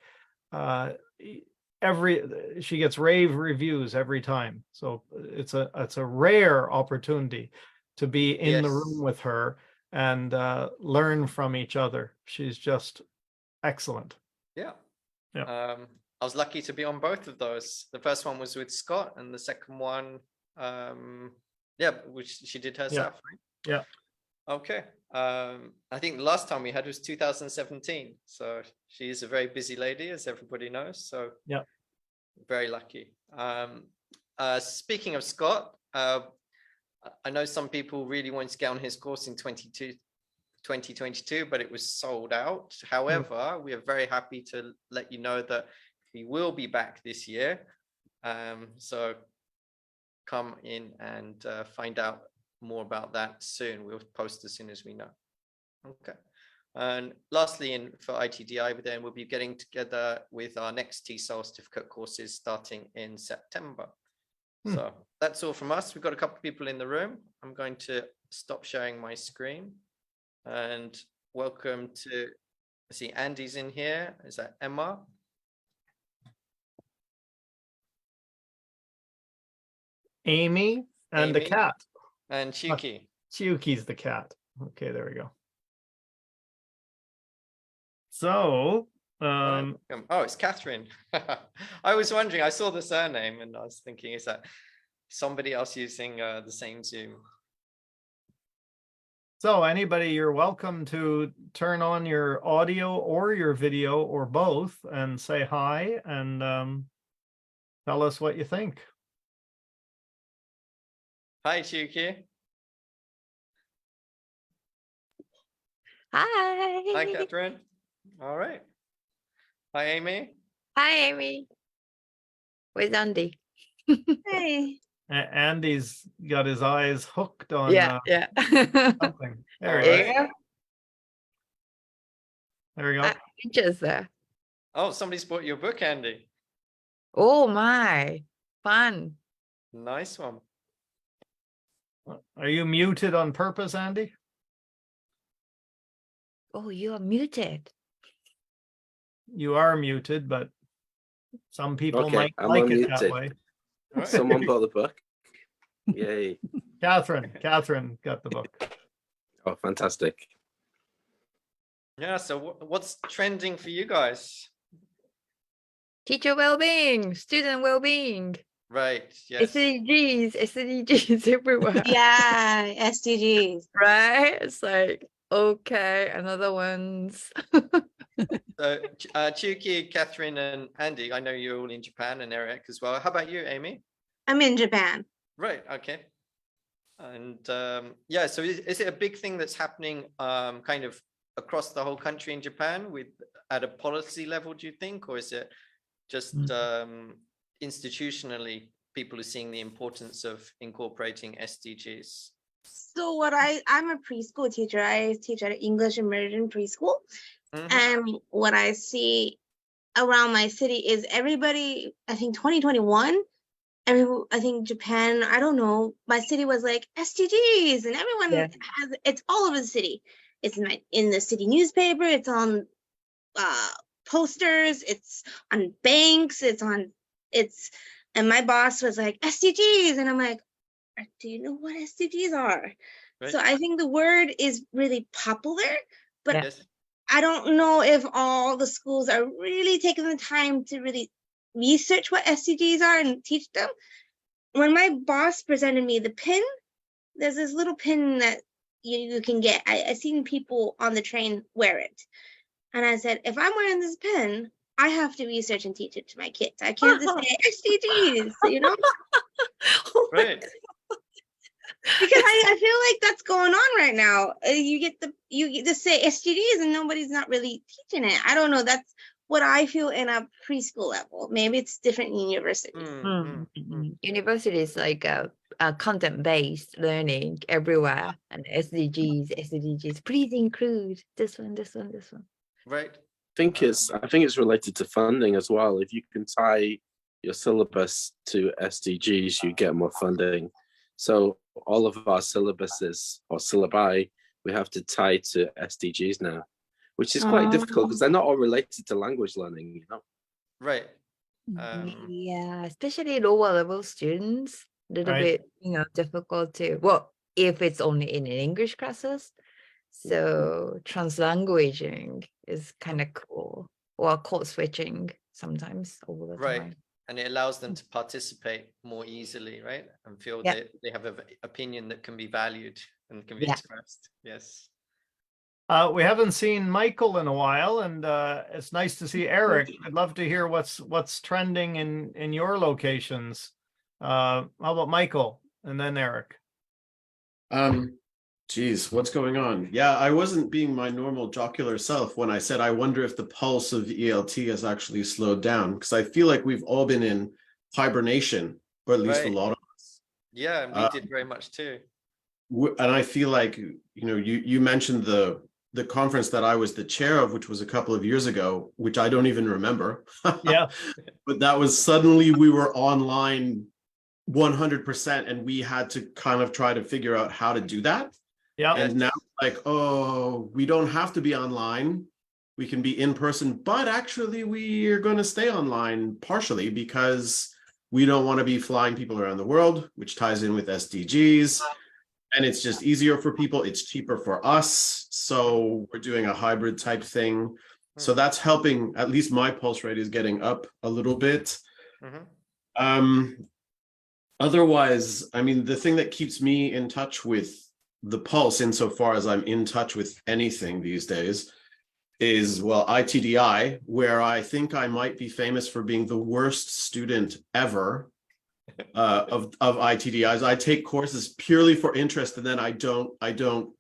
she gets rave reviews every time. So it's a rare opportunity to be in the room Yes. with her and learn from each other. She's just excellent. Yeah. Yeah. I was lucky to be on both of those. The first one was with Scott, and the second one, yeah, which she did herself, right? Yeah. Okay. I think the last time we had was 2017. So she is a very busy lady, as everybody knows. So Yeah. very lucky. Speaking of Scott, I know some people really wanted to get on his course in 2022, but it was sold out. However, we are very happy to let you know that he will be back this year. So come in and find out more about that soon. We'll post as soon as we know. Okay. And lastly, for ITDI, then we'll be getting together with our next TESOL certificate courses starting in September. So that's all from us. We've got a couple of people in the room. I'm going to stop sharing my screen and welcome to, I see Andy's in here. Is that Emma? Amy and the cat. And Chuki. Chuki's the cat. Okay, there we go. So, oh, it's Catherine. I was wondering, I saw the surname and I was thinking, is that somebody else using the same Zoom? So anybody, you're welcome to turn on your audio or your video or both and say hi and tell us what you think. Hi, Chuki. Hi. Hi, Catherine. All right. Hi, Amy. Hi, Amy. Where's Andy? Hey. Andy's got his eyes hooked on yeah. something. There All he right. is. There we go. Pictures there. Oh, somebody's bought your book, Andy. Oh my, fun. Nice one. Are you muted on purpose, Andy? Oh, you are muted. You are muted, but some people Okay, might I'm like it that unmuted. way. All right. Someone bought the book. Yay. Catherine got the book. Oh, fantastic. Yeah, so what's trending for you guys? Teacher well-being, student well-being, Right, yes. SDGs everywhere. Yeah, SDGs. Right? It's like, okay, another ones. So Chuki, Catherine, and Andy, I know you're all in Japan, and Eric as well. How about you, Amy? I'm in Japan. Right, okay. And yeah, so is it a big thing that's happening kind of across the whole country in Japan at a policy level, do you think? Or is it just institutionally people are seeing the importance of incorporating SDGs? So I'm a preschool teacher. I teach at an English immersion preschool. And what I see around my city is everybody, I think 2021, I think Japan, I don't know, my city was like SDGs and everyone has, it's all over the city. It's in the city newspaper, it's on posters, it's on banks, and my boss was like, SDGs. And I'm like, do you know what SDGs are? Right. So I think the word is really popular, but I don't know if all the schools are really taking the time to really research what SDGs are and teach them. When my boss presented me the pin, there's this little pin that you can get. I've seen people on the train wear it. And I said, if I'm wearing this pin, I have to research and teach it to my kids. I can't just say SDGs, you know? Right. Because I feel like that's going on right now. You just say SDGs and nobody's not really teaching it. I don't know. That's what I feel in a preschool level. Maybe it's different in universities. University is like a content-based learning everywhere, and SDGs. Please include this one. Right. I think it's related to funding as well. If you can tie your syllabus to SDGs, you get more funding. So all of our syllabuses or syllabi, we have to tie to SDGs now, which is quite difficult because they're not all related to language learning, you know? Right. Yeah, especially lower level students, little Right. bit, difficult to, well, if it's only in English classes. So translanguaging is kind of cool, or code switching sometimes over the Right. time. And it allows them to participate more easily, right? And feel Yeah. that they have an opinion that can be valued and can be Yeah. expressed. Yes. We haven't seen Michael in a while, and it's nice to see Eric. I'd love to hear what's trending in your locations. How about Michael and then Eric? Geez, what's going on? Yeah, I wasn't being my normal jocular self when I said I wonder if the pulse of ELT has actually slowed down, because I feel like we've all been in hibernation, or at least a Right. lot of us. Yeah, and we did very much too. And I feel like, you mentioned the conference that I was the chair of, which was a couple of years ago, which I don't even remember. Yeah. But that was suddenly we were online 100%, and we had to kind of try to figure out how to do that. Yeah. And now, like, oh, we don't have to be online. We can be in person, but actually we are going to stay online partially because we don't want to be flying people around the world, which ties in with SDGs. And it's just easier for people. It's cheaper for us. So we're doing a hybrid type thing. So that's helping. At least my pulse rate is getting up a little bit. Otherwise, I mean, the thing that keeps me in touch with the pulse, insofar as I'm in touch with anything these days, is, well, ITDI, where I think I might be famous for being the worst student ever of ITDIs. I take courses purely for interest, and then I don't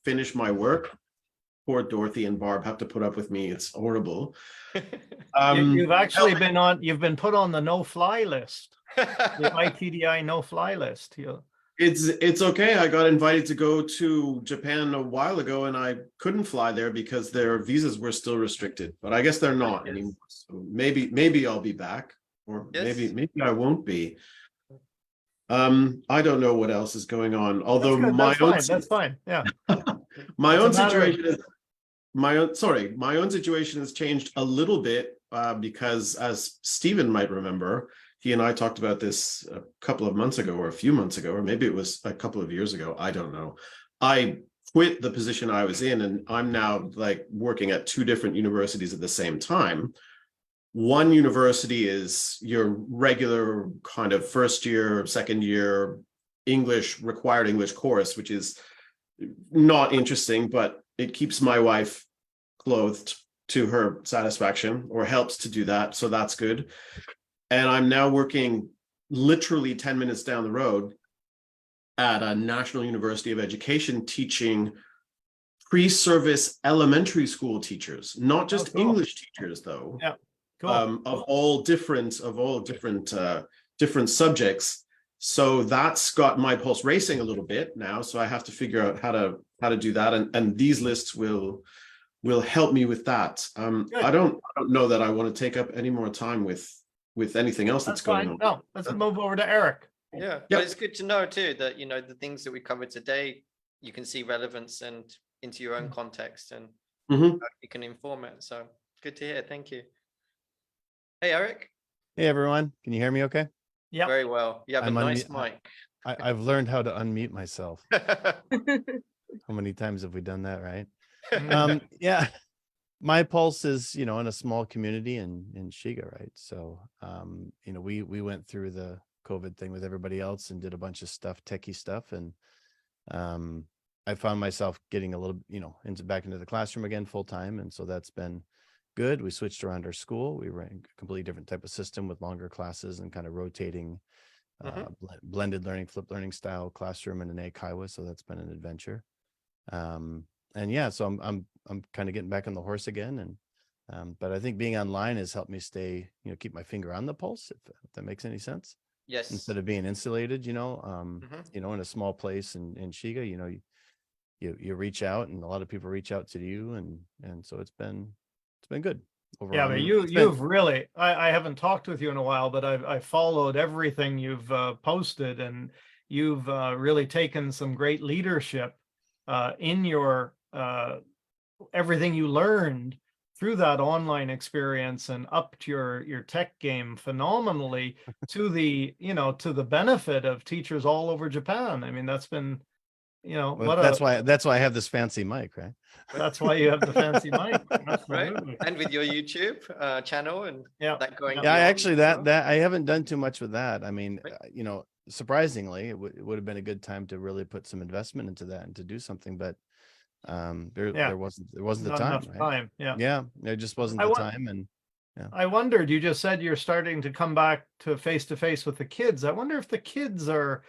finish my work. Poor Dorothy and Barb have to put up with me. It's horrible. You've actually you've been put on the no-fly list, the ITDI no-fly list. It's okay. I got invited to go to Japan a while ago, and I couldn't fly there because their visas were still restricted. But I guess they're not anymore. So maybe I'll be back, or maybe I won't be. I don't know what else is going on. Although that's fine. Yeah. my own situation is my own situation has changed a little bit because, as Stephen might remember, he and I talked about this a couple of months ago, or a few months ago, or maybe it was a couple of years ago. I don't know. I quit the position I was in, and I'm now like working at two different universities at the same time. One university is your regular kind of first year, second year required English course, which is not interesting, but it keeps my wife clothed to her satisfaction, or helps to do that. So that's good. And I'm now working literally 10 minutes down the road at a National University of Education, teaching pre-service elementary school teachers, not just English teachers, though. Yeah. Cool. Of all different subjects. So that's got my pulse racing a little bit now. So I have to figure out how to do that, and these lists will help me with that. I don't know that I want to take up any more time with anything else that's going on. No, let's move over to Eric. Yeah, but it's good to know too that the things that we covered today, you can see relevance and into your own context, and you can inform it. So good to hear. Thank you. Hey, Eric. Hey, everyone. Can you hear me okay? Yeah. Very well. You have a nice mic. I've learned how to unmute myself. How many times have we done that, right? Yeah. My pulse is, in a small community in Shiga, right? So, we went through the COVID thing with everybody else and did a bunch of stuff, techie stuff. And I found myself getting a little, back into the classroom again full time. And so that's been good. We switched around our school. We ran a completely different type of system with longer classes and kind of rotating blended learning, flipped learning style classroom in an Kaiwa. So that's been an adventure. And yeah, so I'm kind of getting back on the horse again. And but I think being online has helped me stay, keep my finger on the pulse, if that makes any sense. Yes. Instead of being insulated, in a small place in Shiga, you reach out, and a lot of people reach out to you, and so it's been good overall. Yeah, but you've really, I haven't talked with you in a while, but I've followed everything you've posted, and you've really taken some great leadership in your everything you learned through that online experience and upped your tech game phenomenally to the, to the benefit of teachers all over Japan. I mean, that's been, Well, that's why I have this fancy mic, right? that's why you have the fancy mic. Right. Absolutely. And with your YouTube channel and Yeah. that going. Yeah, Yeah, I beyond actually as that well. I haven't done too much with that. I mean, Right. surprisingly, it would have been a good time to really put some investment into that and to do something, but there wasn't the Not time, enough right? time. Yeah. Yeah, there just wasn't I the wa- time, and I wondered, you just said you're starting to come back to face with the kids. I wonder if the kids are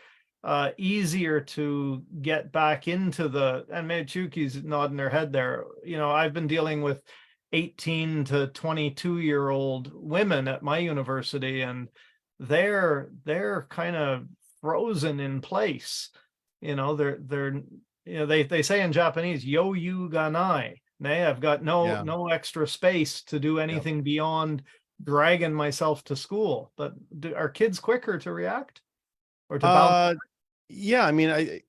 easier to get back into and maybe Chuki's nodding her head there. I've been dealing with 18 to 22-year-old women at my university, and they're kind of frozen in place. They say in Japanese, yo yu ga nai. Nay, I've got Yeah. no extra space to do anything beyond dragging myself to school. But are kids quicker to react or to bounce? Yeah, I mean,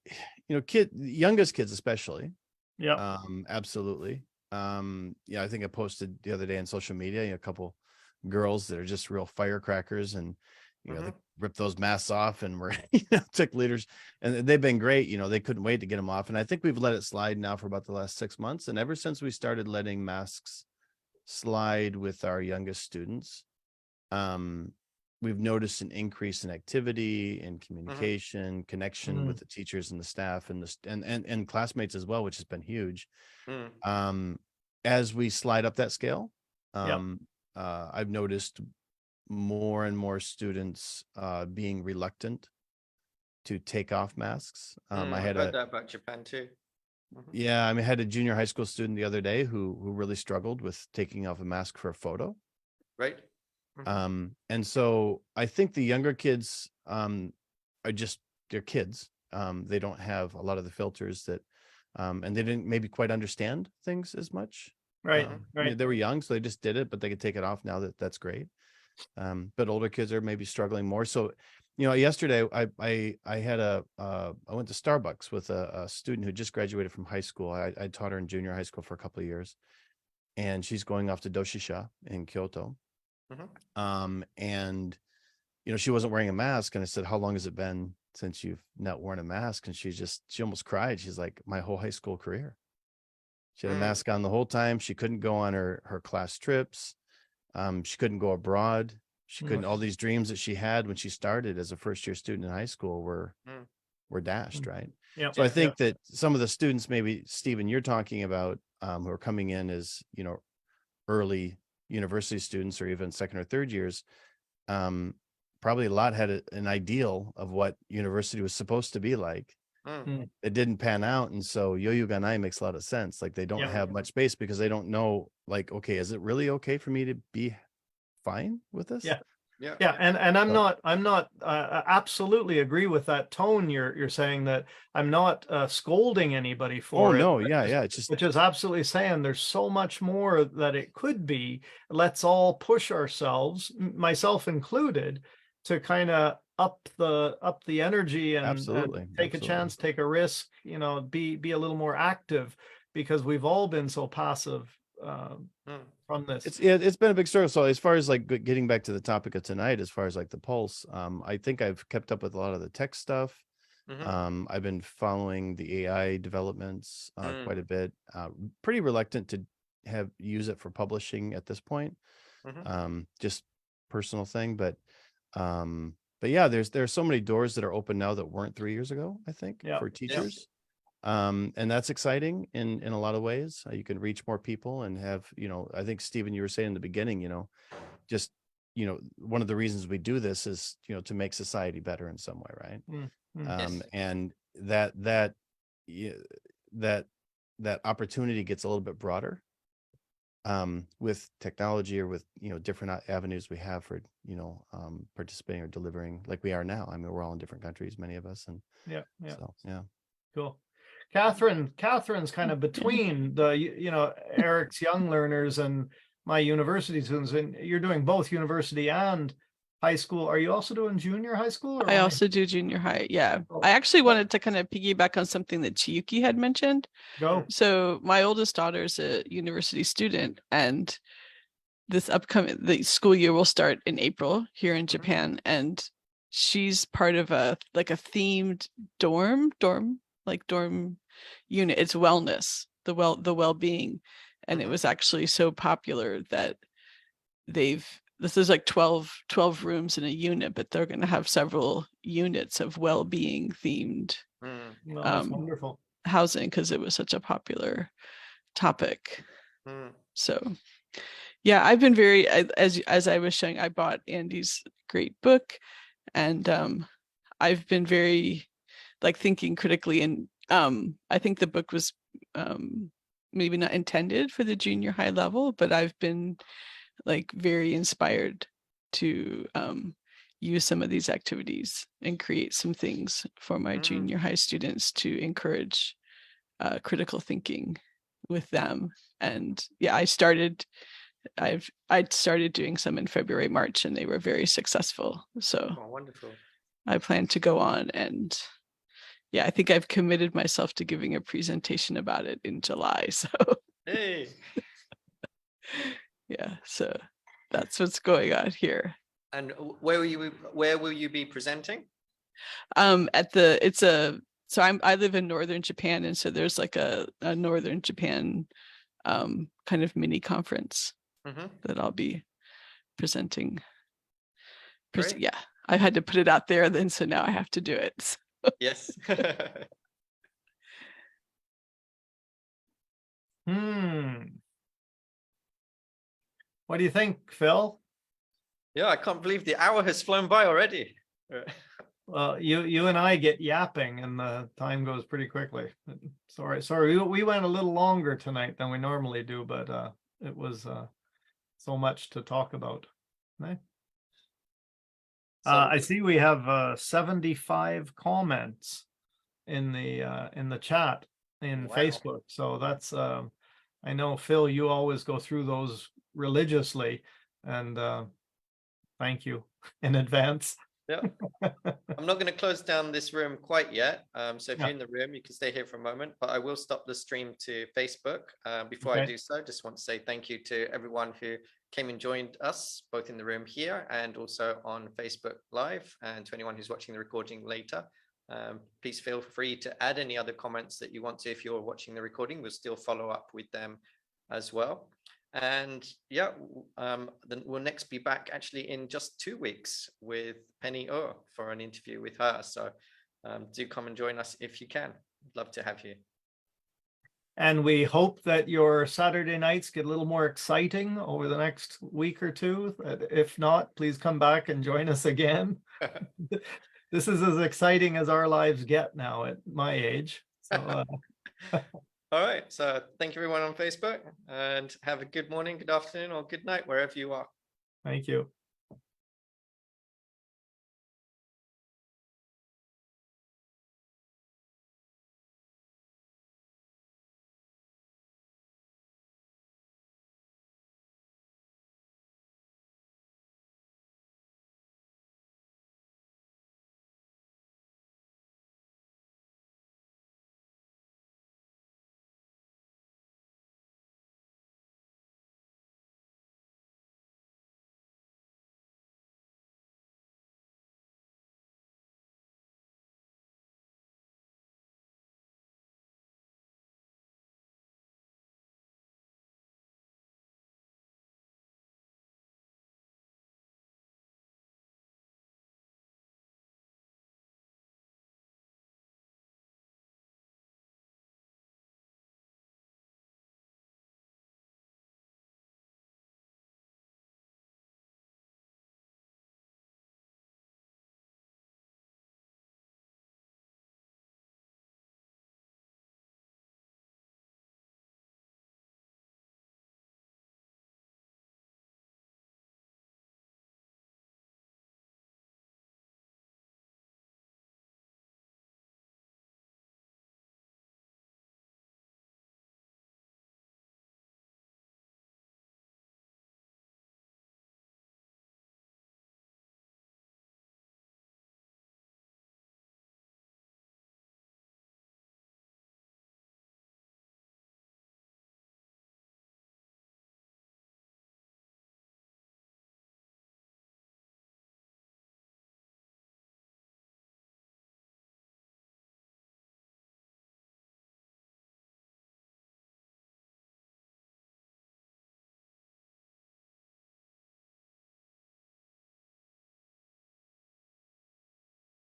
youngest kids especially. Yeah. Absolutely. Yeah, I think I posted the other day on social media, a couple girls that are just real firecrackers, and they rip those masks off and were took leaders, and they've been great. They couldn't wait to get them off, and I think we've let it slide now for about the last 6 months, and ever since we started letting masks slide with our youngest students, we've noticed an increase in activity and communication, connection with the teachers and the staff and and classmates as well, which has been huge. As we slide up that scale, I've noticed more and more students being reluctant to take off masks. I heard that about Japan too. Yeah, I mean, I had a junior high school student the other day who really struggled with taking off a mask for a photo. Right. And so I think the younger kids are they're kids. They don't have a lot of the filters that and they didn't maybe quite understand things as much. Right. They were young, so they just did it, but they could take it off now. That's great. But older kids are maybe struggling more. So, yesterday I went to Starbucks with a student who just graduated from high school. I taught her in junior high school for a couple of years, and she's going off to Doshisha in Kyoto. And she wasn't wearing a mask, and I said, how long has it been since you've not worn a mask? And she almost cried. She's like, my whole high school career. She had a mask on the whole time. She couldn't go on her class trips. She couldn't go abroad. She couldn't, all these dreams that she had when she started as a first-year student in high school were dashed, right? Yeah. So I think that some of the students, maybe Stephen, you're talking about, who are coming in as, early university students or even second or third years, probably a lot had an ideal of what university was supposed to be like. It didn't pan out, and so Yoyu Ganai makes a lot of sense. Like, they don't have much space because they don't know, like, okay, is it really okay for me to be fine with this? Yeah, and I'm not absolutely agree with that tone you're saying, that I'm not scolding anybody for it. No, it's just, which is absolutely saying there's so much more that it could be. Let's all push ourselves, myself included, to kind of up the energy and absolutely take a chance, take a risk, be a little more active, because we've all been so passive from this. It's been a big struggle. So as far as like getting back to the topic of tonight, as far as like the pulse, I think I've kept up with a lot of the tech stuff. I've been following the AI developments quite a bit. Pretty reluctant to use it for publishing at this point. Just personal thing, but yeah, there's so many doors that are open now that weren't 3 years ago, I think, for teachers. And that's exciting in a lot of ways. You can reach more people and have, I think, Stephen, you were saying in the beginning, just, one of the reasons we do this is, to make society better in some way, right? And that opportunity gets a little bit broader with technology, or with different avenues we have for participating or delivering, like we are now. I mean, we're all in different countries, many of us, and so cool. Catherine's kind of between the Eric's young learners and my university students, and you're doing both university and high school. Are you also doing junior high school? Or I only- also do junior high. Yeah. Oh, I actually oh. wanted to kind of piggyback on something that Chiyuki had mentioned. Go. So my oldest daughter is a university student, and the school year will start in April here in Japan, and she's part of a themed dorm unit. It's wellness, the well-being, and it was actually so popular that this is like 12 rooms in a unit, but they're going to have several units of well-being themed No, that's wonderful. housing, because it was such a popular topic. So yeah, I've been very, as I was showing, I bought Andy's great book, and I've been very thinking critically, and I think the book was maybe not intended for the junior high level, but I've been very inspired to use some of these activities and create some things for my junior high students to encourage critical thinking with them. And yeah, I started doing some in February, March, and they were very successful. So wonderful. I plan to go on, and yeah, I think I've committed myself to giving a presentation about it in July. So Hey. yeah, so that's what's going on here. And where will you be presenting? I live in northern Japan, and so there's a northern Japan kind of mini conference that I'll be presenting. Great. Yeah, I had to put it out there then, so now I have to do it. Yes. What do you think, Phil? Yeah, I can't believe the hour has flown by already. Well, you and I get yapping, and the time goes pretty quickly. Sorry, we went a little longer tonight than we normally do, but it was so much to talk about. Okay. I see we have 75 comments in the chat in Wow. Facebook. So that's I know, Phil, you always go through those religiously, and thank you in advance. Yeah. I'm not going to close down this room quite yet. So if Yeah. you're in the room, you can stay here for a moment, but I will stop the stream to Facebook. Before I Okay. do so, just want to say thank you to everyone who came and joined us, both in the room here and also on Facebook Live, and to anyone who's watching the recording later. Please feel free to add any other comments that you want to. If you're watching the recording, we'll still follow up with them as well. And yeah, then we'll next be back actually in just 2 weeks with Penny Oh for an interview with her. So do come and join us if you can. Love to have you. And we hope that your Saturday nights get a little more exciting over the next week or two. If not, please come back and join us again. This is as exciting as our lives get now at my age. So, All right. So thank you everyone on Facebook, and have a good morning, good afternoon, or good night, wherever you are. thank you.